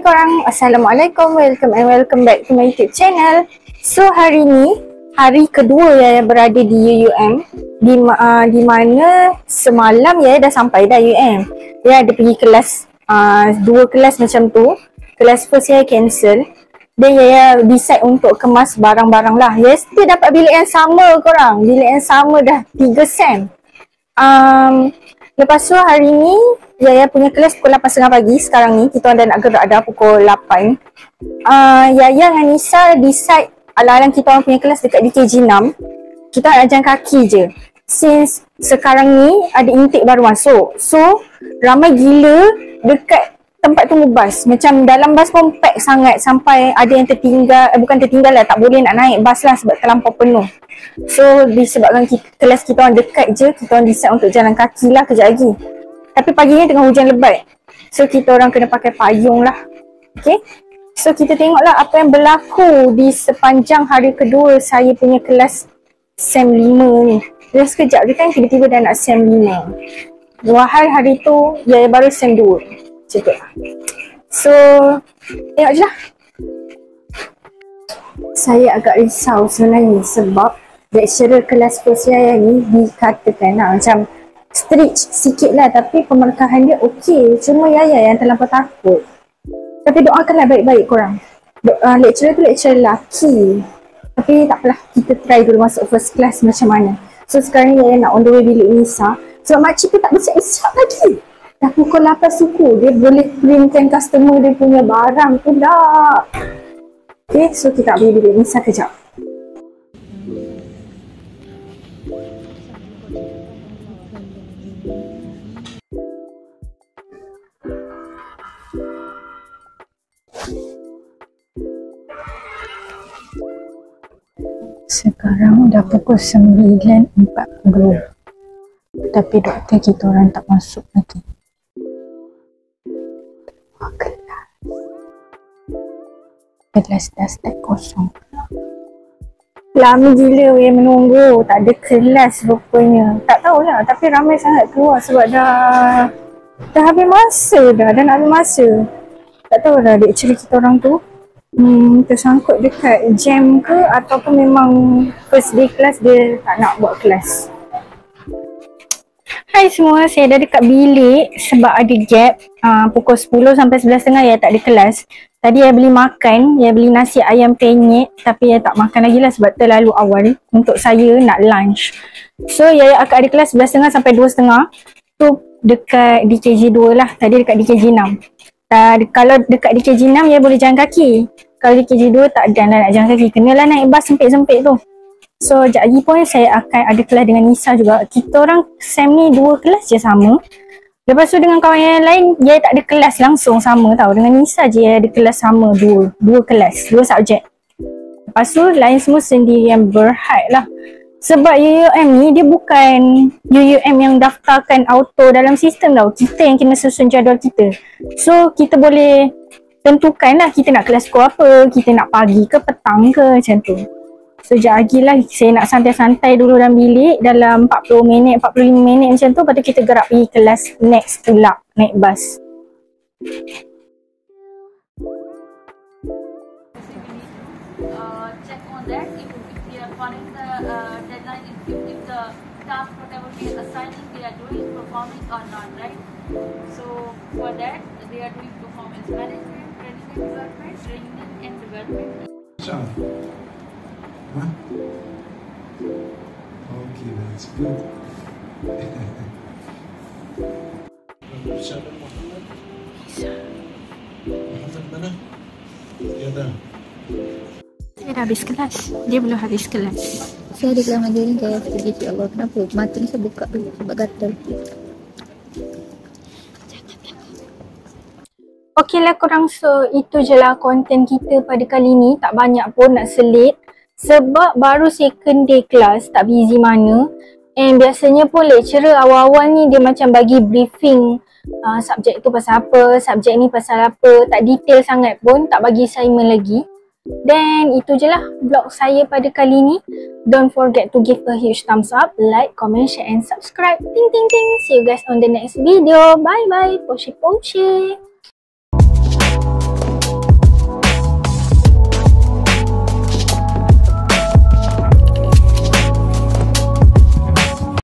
korang, Assalamualaikum, welcome back to my YouTube channel. So hari ni, hari kedua Yaya berada di UUM, di mana semalam Yaya dah sampai dah UUM. Yaya ada pergi kelas, dua kelas macam tu. Kelas first Yaya cancel. Dan Yaya decide untuk kemas barang-barang lah. Yaya still dapat bilik yang sama korang, bilik yang sama dah 3 sem. Lepas tu hari ni Yaya punya kelas pukul 8.30 pagi. Sekarang ni kita dah nak gerak dah pukul 8. Yaya dengan Nisa decide alang-alang kita orang punya kelas dekat DKJ 6. Kita nak jalan kaki je. Since sekarang ni ada intake baru masuk, so ramai gila dekat tempat tunggu bas. Macam dalam bas pun pack sangat sampai ada yang tertinggal, bukan tertinggal lah, tak boleh nak naik bas lah sebab terlampau penuh. So disebabkan kelas kita orang dekat je, kita orang decide untuk jalan kaki lah kejap lagi. Tapi pagi ni tengah hujan lebat, so kita orang kena pakai payung lah. Okay, so kita tengoklah apa yang berlaku di sepanjang hari kedua saya punya kelas SEM 5 ni. Dah sekejap je kan tiba-tiba dah nak SEM 5. Dua hari tu Yaya baru SEM 2. Macam tu lah. So tengok je lah. Saya agak risau sebenarnya sebab lecturer kelas first Yaya ni dikatakan lah macam strict sikit lah, tapi pemerkahan dia okey. Cuma Yaya yang terlampau takut. Tapi doakanlah baik-baik korang. Lecturer tu lecturer lelaki, tapi takpelah, kita try dulu masuk first class macam mana. So sekarang Yaya nak on the way bilik Nisa sebab makcik pun tak bersiap-siap lagi. Dah pukul 8 suku, dia boleh printkan customer dia punya barang tu dah. Okay, so kita ambil bilik Nisa kejap. Sekarang dah pukul 9.40, tapi doktor kita orang tak masuk lagi. Kelas dah start kosong. Lama gila yang menunggu, tak ada kelas rupanya. Tak tahulah, tapi ramai sangat keluar sebab dah habis masa dah nak habis masa. Tak tahulah lecturer kita orang tu tersangkut dekat jam ke ataupun memang first day kelas dia tak nak buat kelas. Hai semua, saya dah dekat bilik sebab ada gap. Pukul 10 sampai 11.30 Yaya tak ada kelas. Tadi Yaya beli makan, Yaya beli nasi ayam penyet, tapi Yaya tak makan lagi lah sebab terlalu awal untuk saya nak lunch. So Yaya akan ada kelas 11.30 sampai 2.30 tu dekat DKJ 2 lah. Tadi dekat DKJ 6. Kalau dekat DKJ 6 Yaya boleh jalan kaki. Kalau DKJ 2 tak ada nak jalan kaki, kenalah naik bas sempit-sempit tu. So sekejap lagi pun saya akan ada kelas dengan Nisa juga. Kita orang SEM ni 2 kelas je sama. Lepas tu dengan kawan yang lain Yaya tak ada kelas langsung sama tau. Dengan Nisa je Yaya ada kelas sama, 2 kelas, 2 subjek. Lepas tu lain semua sendirian berhad lah. Sebab UUM ni dia bukan UUM yang daftarkan auto dalam sistem tau. Kita yang kena susun jadual kita. So kita boleh tentukan lah kita nak kelas pukul apa, kita nak pagi ke petang ke macam tu. So sekejap lagi lah saya nak santai-santai dulu dalam bilik dalam 40 minit, 45 minit macam tu. Lepas tu kita gerak pergi kelas next pula, naik bas. Check on that if we are following the deadline, if the task whatever we are assigning they are doing performing or not, right? So for that they are doing performance management, training and development, training and development. Huh? Okay, that's good. Siapa Muhammad? Muhammad mana? Dia dah. Saya dah habis kelas. Dia belum habis kelas. Saya ada kelas mandiri guys. Jadi ya Allah, kenapa? Mata ni saya buka dulu sebab gatal. Okey lah korang, so itu je lah konten kita pada kali ni. Tak banyak pun nak selit sebab baru second day kelas, tak busy mana. And biasanya pun lecturer awal-awal ni dia macam bagi briefing subjek tu pasal apa, subjek ni pasal apa, tak detail sangat pun, tak bagi assignment lagi. Then itu je lah vlog saya pada kali ni. Don't forget to give a huge thumbs up, like, comment, share and subscribe. Ting ting ting. See you guys on the next video. Bye bye. Poshi poshi.